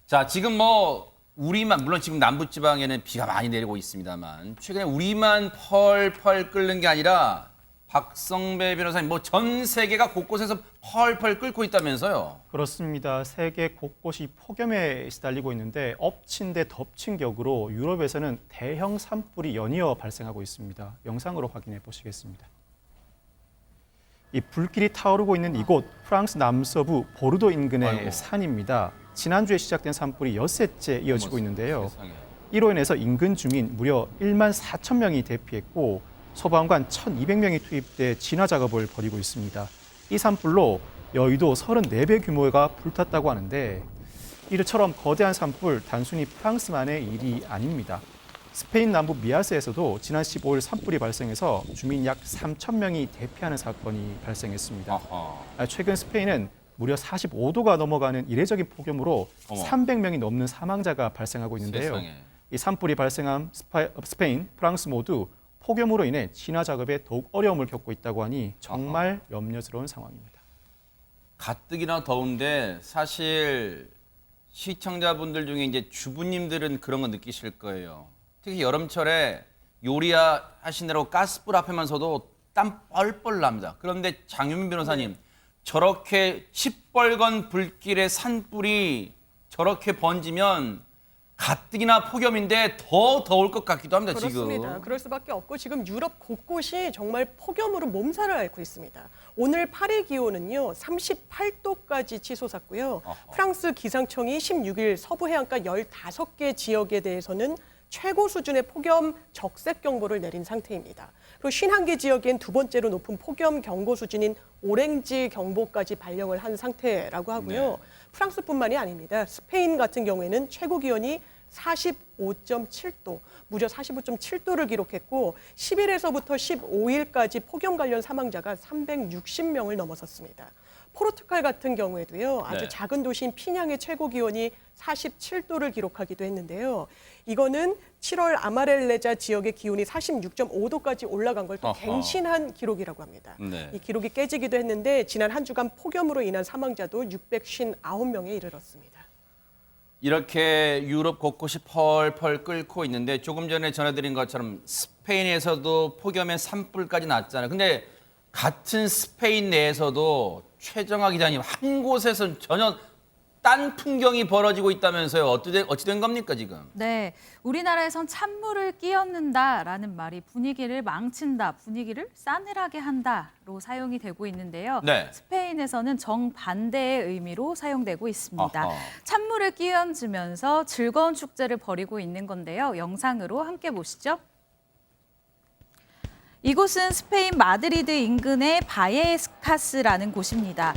자, 지금 우리만 물론 지금 남부 지방에는 비가 많이 내리고 있습니다만 최근에 우리만 펄펄 끓는 게 아니라 박성배 변호사님 전 세계가 곳곳에서 펄펄 끓고 있다면서요. 그렇습니다. 세계 곳곳이 폭염에 시달리고 있는데 엎친 데 덮친 격으로 유럽에서는 대형 산불이 연이어 발생하고 있습니다. 영상으로 확인해 보시겠습니다. 이 불길이 타오르고 있는 이곳 프랑스 남서부 보르도 인근의 산입니다. 지난주에 시작된 산불이 엿새째 이어지고 있는데요. 세상에. 이로 인해서 인근 주민 무려 1만 4천 명이 대피했고 소방관 1,200명이 투입돼 진화 작업을 벌이고 있습니다. 이 산불로 여의도 34배 규모가 불탔다고 하는데 이처럼 거대한 산불 단순히 프랑스만의 일이 아닙니다. 스페인 남부 미아스에서도 지난 15일 산불이 발생해서 주민 약 3천 명이 대피하는 사건이 발생했습니다. 최근 스페인은 무려 45도가 넘어가는 이례적인 폭염으로 300명이 넘는 사망자가 발생하고 있는데요. 세상에. 이 산불이 발생한 스페인, 프랑스 모두 폭염으로 인해 진화 작업에 더욱 어려움을 겪고 있다고 하니 정말 염려스러운 상황입니다. 가뜩이나 더운데 사실 시청자분들 중에 이제 주부님들은 그런 거 느끼실 거예요. 특히 여름철에 요리하시느라고 가스불 앞에만 서도 땀 뻘뻘 납니다. 그런데 장유민 변호사님, 저렇게 시뻘건 불길의 산불이 저렇게 번지면 가뜩이나 폭염인데 더 더울 것 같기도 합니다. 그렇습니다. 지금. 그럴 수밖에 없고 지금 유럽 곳곳이 정말 폭염으로 몸살을 앓고 있습니다. 오늘 파리 기온은요 38도까지 치솟았고요. 프랑스 기상청이 16일 서부 해안가 15개 지역에 대해서는 최고 수준의 폭염 적색 경보를 내린 상태입니다. 그리고 51개 지역엔 두 번째로 높은 폭염 경고 수준인 오렌지 경보까지 발령을 한 상태라고 하고요. 네. 프랑스뿐만이 아닙니다. 스페인 같은 경우에는 최고 기온이 45.7도, 무려 45.7도를 기록했고 10일에서부터 15일까지 폭염 관련 사망자가 360명을 넘어섰습니다. 포르투갈 같은 경우에도요. 아주 네. 작은 도시인 피냥의 최고 기온이 47도를 기록하기도 했는데요. 이거는 7월 아마렐레자 지역의 기온이 46.5도까지 올라간 걸 또 갱신한 기록이라고 합니다. 네. 이 기록이 깨지기도 했는데 지난 한 주간 폭염으로 인한 사망자도 659명에 이르렀습니다. 이렇게 유럽 곳곳이 펄펄 끓고 있는데 조금 전에 전해드린 것처럼 스페인에서도 폭염의 산불까지 났잖아요. 근데 같은 스페인 내에서도 최정화 기자님 한 곳에서 전혀 딴 풍경이 벌어지고 있다면서요. 어찌 된 겁니까 지금? 네, 우리나라에선 찬물을 끼얹는다라는 말이 분위기를 망친다, 분위기를 싸늘하게 한다로 사용이 되고 있는데요. 네. 스페인에서는 정반대의 의미로 사용되고 있습니다. 어허. 찬물을 끼얹으면서 즐거운 축제를 벌이고 있는 건데요. 영상으로 함께 보시죠. 이곳은 스페인 마드리드 인근의 바예스카스라는 곳입니다.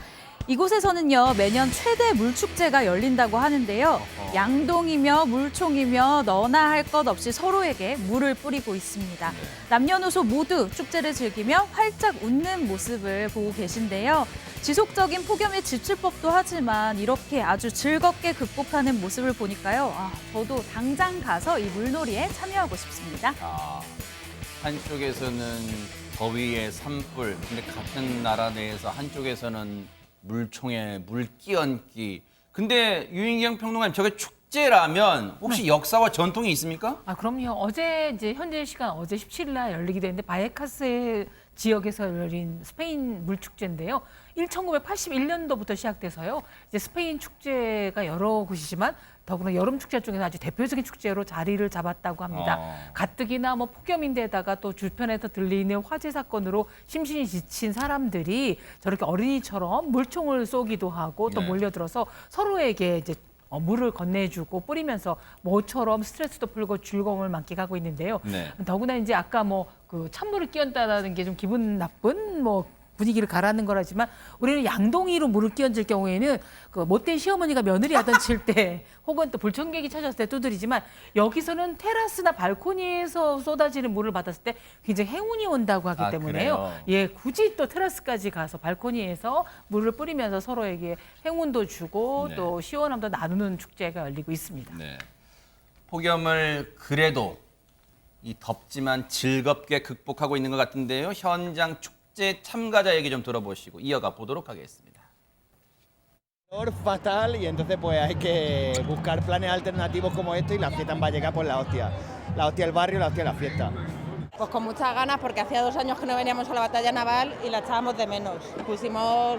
이곳에서는요, 매년 최대 물축제가 열린다고 하는데요. 양동이며 물총이며 너나 할 것 없이 서로에게 물을 뿌리고 있습니다. 남녀노소 모두 축제를 즐기며 활짝 웃는 모습을 보고 계신데요. 지속적인 폭염에 지칠 법도 하지만 이렇게 아주 즐겁게 극복하는 모습을 보니까요. 저도 당장 가서 이 물놀이에 참여하고 싶습니다. 한쪽에서는 더위에 산불, 근데 같은 나라 내에서 한쪽에서는 물총에 물 끼얹기. 근데 유인경 평론가님, 저게 축제라면 혹시 역사와 전통이 있습니까? 그럼요. 어제 이제 현재 시간 어제 17일 날 열리기도 했는데 바예카스 지역에서 열린 스페인 물축제인데요. 1981년도부터 시작돼서요. 이제 스페인 축제가 여러 곳이지만 더구나 여름 축제 중에서 아주 대표적인 축제로 자리를 잡았다고 합니다. 가뜩이나 폭염인데다가 또 주변에서 들리는 화재 사건으로 심신이 지친 사람들이 저렇게 어린이처럼 물총을 쏘기도 하고 또 네. 몰려들어서 서로에게 이제 물을 건네주고 뿌리면서 모처럼 스트레스도 풀고 즐거움을 만끽하고 있는데요. 네. 더구나 이제 아까 그 찬물을 끼얹다라는 게 좀 기분 나쁜 분위기를 가라앉는 거라지만 우리는 양동이로 물을 끼얹을 경우에는 그 못된 시어머니가 며느리 하던 칠 때 혹은 또 불청객이 찾아왔을 때 두드리지만 여기서는 테라스나 발코니에서 쏟아지는 물을 받았을 때 굉장히 행운이 온다고 하기 때문에요. 그래요? 예, 굳이 또 테라스까지 가서 발코니에서 물을 뿌리면서 서로에게 행운도 주고 네. 또 시원함도 나누는 축제가 열리고 있습니다. 네. 폭염을 그래도 이 덥지만 즐겁게 극복하고 있는 것 같은데요. 현장 축제 참가자 얘기 좀 들어보시고 이어가 보도록 하겠습니다. Fatal y entonces pues hay que buscar planes alternativos como esto y la fiesta en Vallecas pues la hostia del barrio, la hostia de la fiesta. Pues con muchas ganas porque hacía 2 años que no veníamos a la batalla naval y la echábamos de menos. Pusimos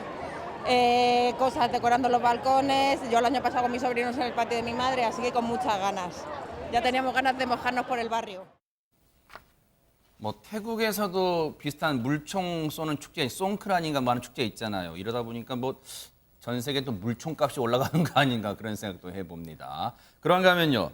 cosas decorando los balcones, yo el año pasado con mis sobrinos en el patio de mi madre, así que con muchas ganas. Ya teníamos ganas de mojarnos por el barrio. 뭐 태국에서도 비슷한 물총 쏘는 축제, 송크란인가 뭐 하는 축제 있잖아요. 이러다 보니까 뭐 전 세계 또 물총값이 올라가는 거 아닌가 그런 생각도 해봅니다. 그런가 하면요.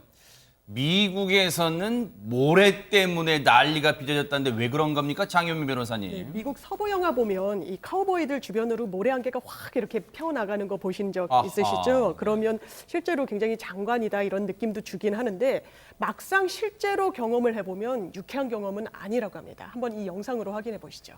미국에서는 모래 때문에 난리가 빚어졌다는데 왜 그런 겁니까? 장현민 변호사님. 네, 미국 서부 영화 보면 이 카우보이들 주변으로 모래 한 개가 확 이렇게 펴나가는 거 보신 적 아하. 있으시죠? 그러면 실제로 굉장히 장관이다 이런 느낌도 주긴 하는데 막상 실제로 경험을 해보면 유쾌한 경험은 아니라고 합니다. 한번 이 영상으로 확인해 보시죠.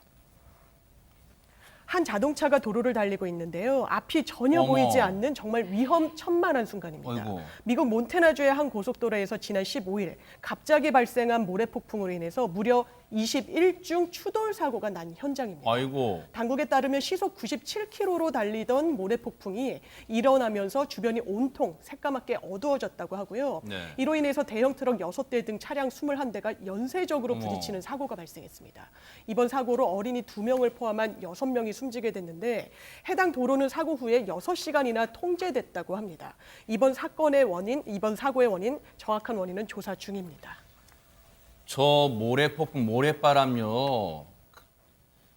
한 자동차가 도로를 달리고 있는데요. 앞이 전혀 어머. 보이지 않는 정말 위험천만한 순간입니다. 어이구. 미국 몬태나주의 한 고속도로에서 지난 15일 갑자기 발생한 모래폭풍으로 인해서 무려 21중 추돌 사고가 난 현장입니다. 아이고. 당국에 따르면 시속 97km로 달리던 모래폭풍이 일어나면서 주변이 온통 새까맣게 어두워졌다고 하고요. 네. 이로 인해서 대형 트럭 6대 등 차량 21대가 연쇄적으로 어머. 부딪히는 사고가 발생했습니다. 이번 사고로 어린이 2명을 포함한 6명이 숨지게 됐는데 해당 도로는 사고 후에 6시간이나 통제됐다고 합니다. 이번 사고의 원인, 정확한 원인은 조사 중입니다. 저 모래폭풍, 모래바람요.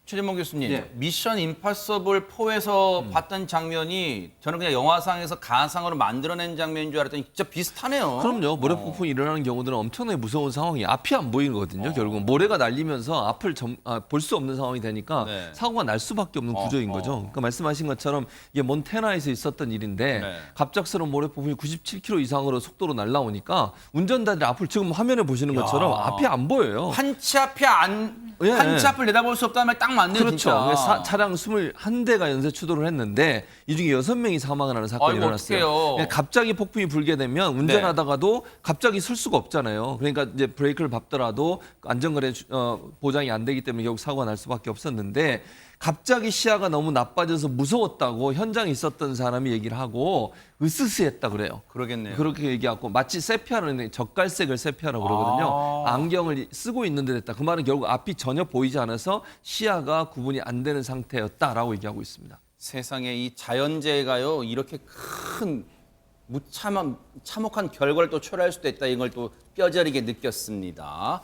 최재mon 교수님, 예. 미션 임파서블 4에서 봤던 장면이 저는 그냥 영화상에서 가상으로 만들어낸 장면인 줄 알았더니 진짜 비슷하네요. 그럼요. 모래폭풍이 일어나는 경우들은 엄청나게 무서운 상황이 앞이 안 보이거든요. 결국은 모래가 날리면서 앞을 볼 수 없는 상황이 되니까 네. 사고가 날 수밖에 없는 구조인 거죠. 그러니까 말씀하신 것처럼 이게 몬태나에서 있었던 일인데 네. 갑작스러운 모래폭풍이 97km 이상으로 속도로 날라오니까 운전자들이 앞을 지금 화면에 보시는 것처럼 앞이 안 보여요. 한 치 앞이 예. 한 치 앞을 내다볼 수 없다는 말 딱 맞네요, 그렇죠. 진짜. 그래서 차량 21대가 연쇄 추돌을 했는데 이 중에 6명이 사망을 하는 사건이 아이고, 일어났어요. 어떡해요. 그러니까 갑자기 폭풍이 불게 되면 운전하다가도 갑자기 설 수가 없잖아요. 그러니까 이제 브레이크를 밟더라도 안전거래 보장이 안 되기 때문에 결국 사고가 날 수밖에 없었는데 갑자기 시야가 너무 나빠져서 무서웠다고 현장에 있었던 사람이 얘기를 하고 으스스했다 그래요. 그러겠네요. 그렇게 얘기하고 마치 세피아라는 젓갈색을 세피아라고 그러거든요. 안경을 쓰고 있는 듯 했다. 그 말은 결국 앞이 전혀 보이지 않아서 시야가 구분이 안 되는 상태였다라고 얘기하고 있습니다. 세상에 이 자연재해가요 이렇게 큰 참혹한 결과를 또 초래할 수도 있다 이걸 또 뼈저리게 느꼈습니다.